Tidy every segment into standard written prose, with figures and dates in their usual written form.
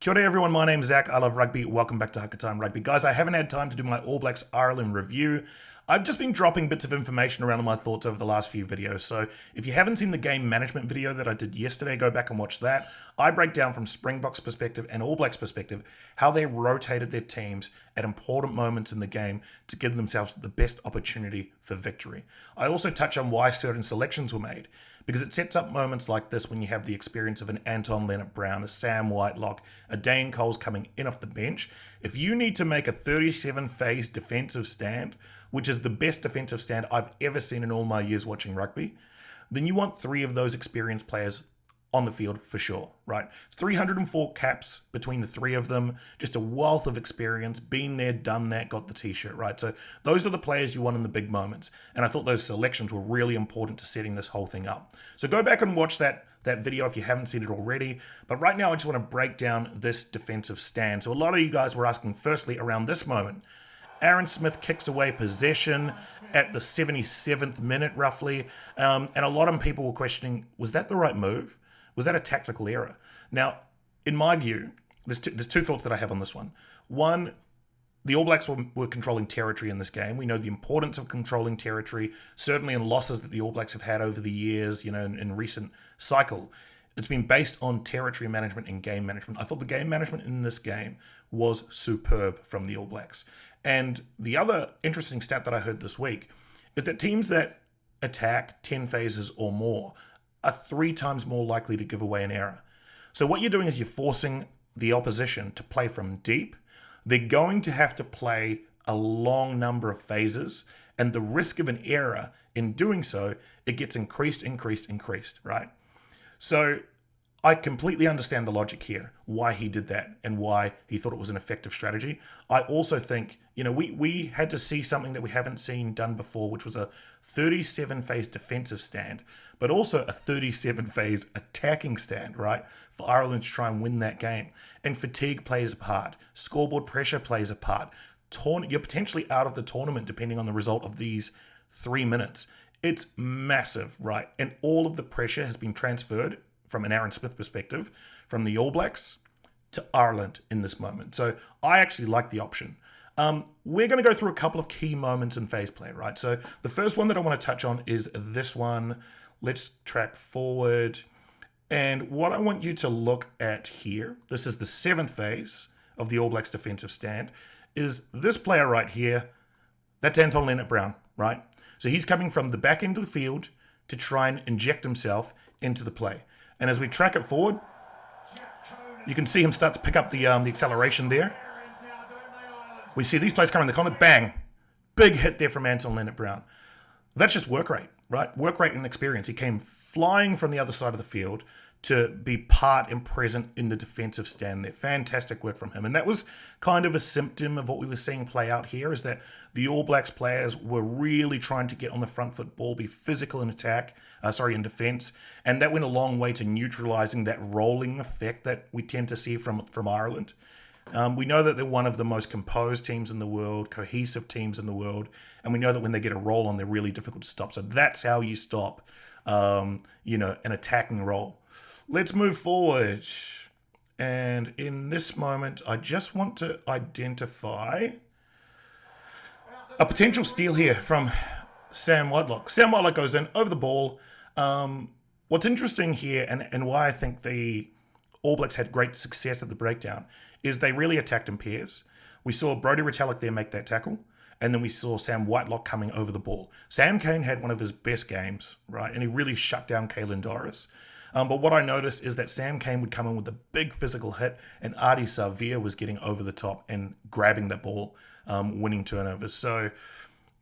Kia ora everyone, my name's Zach, I love rugby, welcome back to Hakatime Rugby. Guys, I haven't had time to do my All Blacks Ireland review. I've just been dropping bits of information around on my thoughts over the last few videos, so if you haven't seen the game management video that I did yesterday, go back and watch that. I break down from Springboks perspective and All Blacks perspective how they rotated their teams at important moments in the game to give themselves the best opportunity for victory. I also touch on why certain selections were made, because it sets up moments like this when you have the experience of an Anton Leonard-Brown, a Sam Whitelock, a Dane Coles coming in off the bench. If you need to make a 37-phase defensive stand, which is the best defensive stand I've ever seen in all my years watching rugby, then you want three of those experienced players on the field for sure, right? 304 caps between the three of them, just a wealth of experience, been there, done that, got the t-shirt, right? So those are the players you want in the big moments. And I thought those selections were really important to setting this whole thing up. So go back and watch that video if you haven't seen it already. But right now I just want to break down this defensive stand. So a lot of you guys were asking firstly around this moment. Aaron Smith kicks away possession at the 77th minute roughly. And a lot of people were questioning, was that the right move? Was that a tactical error? Now, in my view, there's two thoughts that I have on this one. One, the All Blacks were controlling territory in this game. We know the importance of controlling territory, certainly in losses that the All Blacks have had over the years, in recent cycle. It's been based on territory management and game management. I thought the game management in this game was superb from the All Blacks. And the other interesting stat that I heard this week is that teams that attack 10 phases or more are 3 times more likely to give away an error. So what you're doing is you're forcing the opposition to play from deep. They're going to have to play a long number of phases, and the risk of an error in doing so, it gets increased, right? So I completely understand the logic here, why he did that and why he thought it was an effective strategy. I also think, we had to see something that we haven't seen done before, which was a 37-phase defensive stand, but also a 37-phase attacking stand, right? For Ireland to try and win that game. And fatigue plays a part. Scoreboard pressure plays a part. You're potentially out of the tournament depending on the result of these 3 minutes. It's massive, right? And all of the pressure has been transferred from an Aaron Smith perspective, from the All Blacks to Ireland in this moment. So I actually like the option. We're going to go through a couple of key moments in phase play, right? So the first one that I want to touch on is this one. Let's track forward. And what I want you to look at here, this is the 7th phase of the All Blacks defensive stand, is this player right here. That's Anton Leonard-Brown, right? So he's coming from the back end of the field to try and inject himself into the play. And as we track it forward, you can see him start to pick up the acceleration there. We see these players coming in the corner, bang! Big hit there from Anton Leonard-Brown. That's just work rate, right? Work rate and experience. He came flying from the other side of the field to be part and present in the defensive stand there. Fantastic work from him. And that was kind of a symptom of what we were seeing play out here, is that the All Blacks players were really trying to get on the front foot ball, be physical in in defense. And that went a long way to neutralizing that rolling effect that we tend to see from Ireland. We know that they're one of the most composed teams in the world, cohesive teams in the world. And we know that when they get a roll on, they're really difficult to stop. So that's how you stop, an attacking roll. Let's move forward. And in this moment, I just want to identify a potential steal here from Sam Whitelock. Sam Whitelock goes in over the ball. What's interesting here and why I think the All Blacks had great success at the breakdown is they really attacked in pairs. We saw Brodie Retallick there make that tackle, and then we saw Sam Whitelock coming over the ball. Sam Cane had one of his best games, right? And he really shut down Caelan Doris. But what I noticed is that Sam Cane would come in with a big physical hit, and Ardie Savea was getting over the top and grabbing that ball, winning turnovers. So,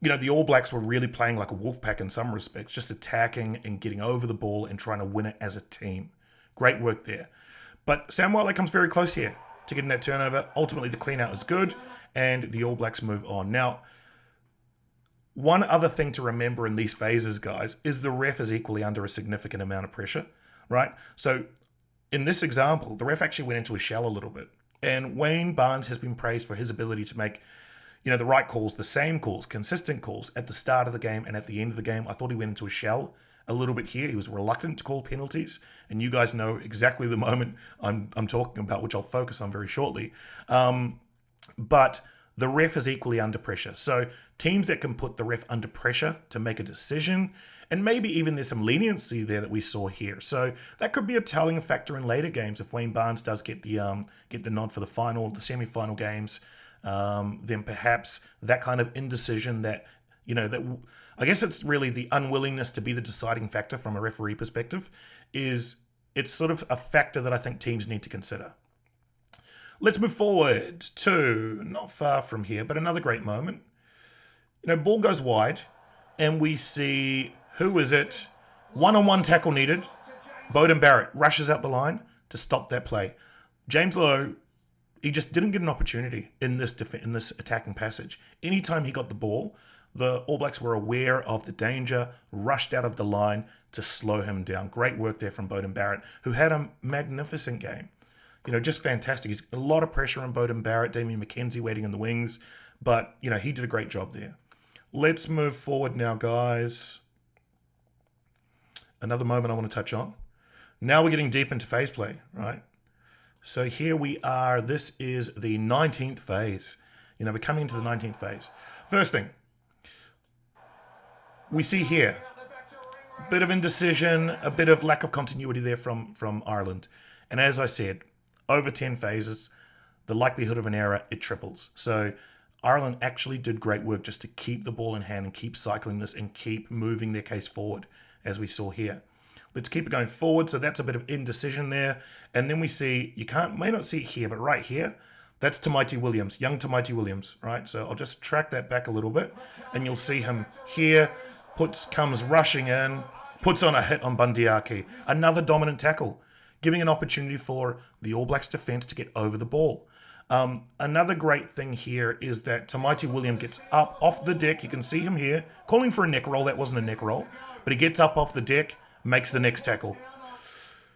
the All Blacks were really playing like a wolf pack in some respects, just attacking and getting over the ball and trying to win it as a team. Great work there. But Sam Whitelock comes very close here to getting that turnover. Ultimately, the clean-out is good, and the All Blacks move on. Now, one other thing to remember in these phases, guys, is the ref is equally under a significant amount of pressure, right? So in this example, the ref actually went into a shell a little bit. And Wayne Barnes has been praised for his ability to make, the right calls, the same calls, consistent calls at the start of the game and at the end of the game. I thought he went into a shell a little bit here. He was reluctant to call penalties, and you guys know exactly the moment I'm talking about, which I'll focus on very shortly. But the ref is equally under pressure. So teams that can put the ref under pressure to make a decision, and maybe even there's some leniency there that we saw here. So that could be a telling factor in later games if Wayne Barnes does get the nod for the semi-final games. Then perhaps that kind of indecision that, I guess it's really the unwillingness to be the deciding factor from a referee perspective it's sort of a factor that I think teams need to consider. Let's move forward to, not far from here, but another great moment. Ball goes wide, and we see, who is it? One-on-one tackle needed. Beauden Barrett rushes out the line to stop that play. James Lowe, he just didn't get an opportunity in this attacking passage. Anytime he got the ball, the All Blacks were aware of the danger, rushed out of the line to slow him down. Great work there from Beauden Barrett, who had a magnificent game. Just fantastic. He's a lot of pressure on Beauden Barrett, Damien McKenzie waiting in the wings, but, he did a great job there. Let's move forward now, guys. Another moment I want to touch on. Now we're getting deep into phase play, right? So here we are. This is the 19th phase. We're coming into the 19th phase. First thing, we see here, a bit of indecision, a bit of lack of continuity there from Ireland. And as I said, over 10 phases, the likelihood of an error, it triples. So Ireland actually did great work just to keep the ball in hand and keep cycling this and keep moving their case forward, as we saw here. Let's keep it going forward. So that's a bit of indecision there. And then we see, may not see it here, but right here, that's Tamaiti Williams, young Tamaiti Williams, right? So I'll just track that back a little bit, and you'll see him here, comes rushing in, puts on a hit on Bundiaki. Another dominant tackle, giving an opportunity for the All Blacks defense to get over the ball. Another great thing here is that Tamaiti Williams gets up off the deck. You can see him here, calling for a neck roll. That wasn't a neck roll, but he gets up off the deck, makes the next tackle.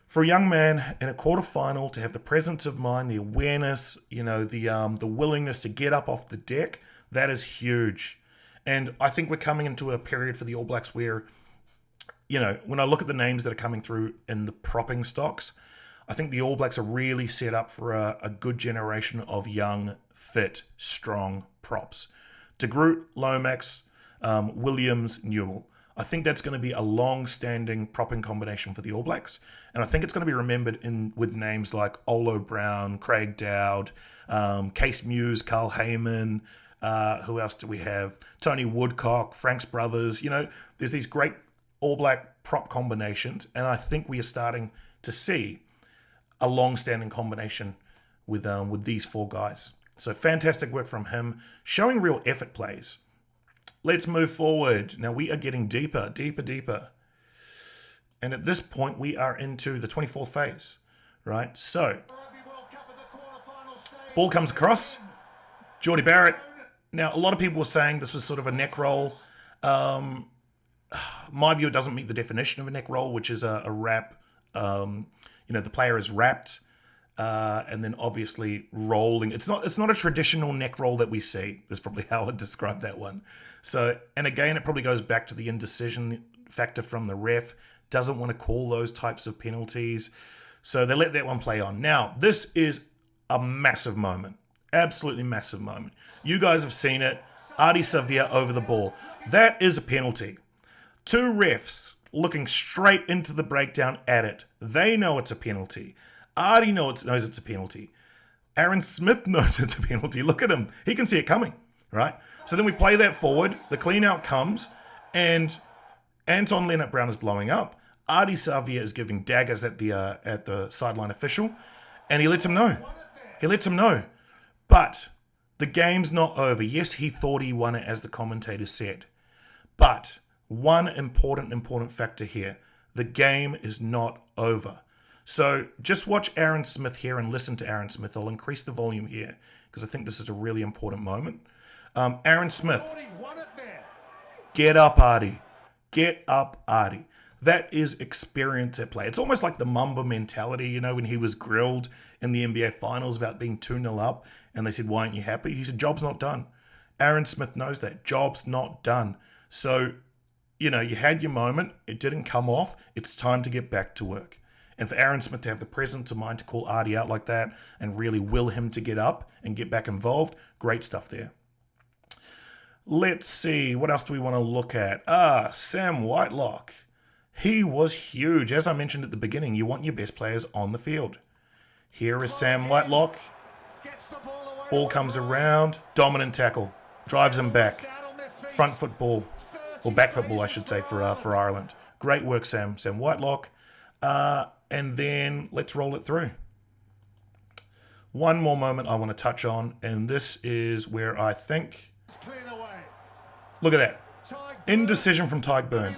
For a young man in a quarterfinal to have the presence of mind, the awareness, the willingness to get up off the deck, that is huge. And I think we're coming into a period for the All Blacks where, when I look at the names that are coming through in the propping stocks, I think the All Blacks are really set up for a good generation of young, fit, strong props. De Groot, Lomax, Williams, Newell. I think that's going to be a long-standing propping combination for the All Blacks. And I think it's going to be remembered with names like Olo Brown, Craig Dowd, Case Muse, Carl Heyman. Who else do we have? Tony Woodcock, Frank's brothers. There's these great All Black prop combinations. And I think we are starting to see a long-standing combination with these four guys. So fantastic work from him, showing real effort plays. Let's move forward. Now we are getting deeper. And at this point, we are into the 24th phase, right? So, ball comes across. Geordie Barrett. Now, a lot of people were saying this was sort of a neck roll. My view, it doesn't meet the definition of a neck roll, which is a wrap. The player is wrapped and then obviously rolling. It's not a traditional neck roll that we see. That's probably how I'd describe that one. So, and again, it probably goes back to the indecision factor from the ref. Doesn't want to call those types of penalties. So they let that one play on. Now, this is a massive moment. Absolutely massive moment. You guys have seen it. Ardie Savea over the ball. That is a penalty. Two refs looking straight into the breakdown at it. They know it's a penalty. Ardie knows it's a penalty. Aaron Smith knows it's a penalty. Look at him. He can see it coming, right? So then we play that forward. The clean out comes, and Anton Leonard-Brown is blowing up. Ardie Savea is giving daggers at the sideline official, and he lets him know. But the game's not over. Yes, he thought he won it, as the commentator said. But one important factor here. The game is not over. So just watch Aaron Smith here and listen to Aaron Smith. I'll increase the volume here because I think this is a really important moment. Aaron Smith. Get up, Ardie. Get up, Ardie. That is experience at play. It's almost like the Mamba mentality, when he was grilled in the NBA Finals about being 2-0 up, and they said, why aren't you happy? He said, job's not done. Aaron Smith knows that. Job's not done. So you know, you had your moment. It didn't come off. It's time to get back to work. And for Aaron Smith to have the presence of mind to call Artie out like that and really will him to get up and get back involved, great stuff there. Let's see, what else do we want to look at? Sam Whitelock. He was huge. As I mentioned at the beginning, you want your best players on the field. Here is Sam Whitelock. Ball comes around. Dominant tackle. Drives him back. Front foot ball. Or back foot ball, I should say, for Ireland. Great work, Sam Whitelock. And then let's roll it through. One more moment I want to touch on, and this is where I think... Look at that. Indecision from Tyke Byrne.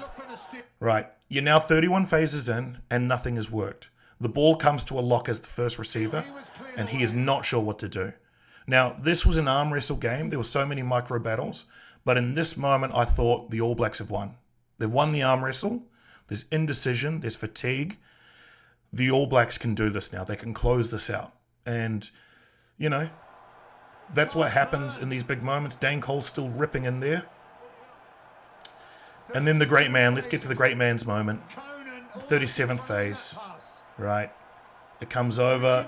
Right. You're now 31 phases in, and nothing has worked. The ball comes to a lock as the first receiver, and he is not sure what to do. Now, this was an arm wrestle game. There were so many micro battles, but in this moment, I thought the All Blacks have won. They've won the arm wrestle. There's indecision. There's fatigue. The All Blacks can do this now. They can close this out. And, you know, that's what happens in these big moments. Dane Cole's still ripping in there. And then the great man. Let's get to the great man's moment. 37th phase. Right. It comes over.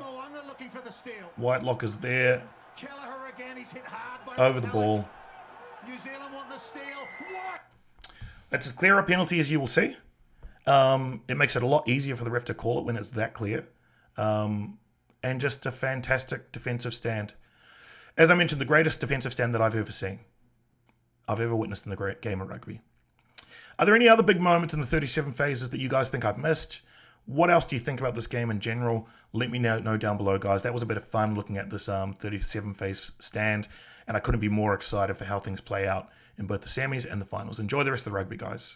Whitelock is there. Over the ball. That's as clear a penalty as you will see. It makes it a lot easier for the ref to call it when it's that clear. And just a fantastic defensive stand. As I mentioned, the greatest defensive stand that I've ever seen. I've ever witnessed in the great game of rugby. Are there any other big moments in the 37 phases that you guys think I've missed? What else do you think about this game in general? Let me know down below, guys. That was a bit of fun looking at this 37 phase stand, and I couldn't be more excited for how things play out in both the semis and the finals. Enjoy the rest of the rugby, guys.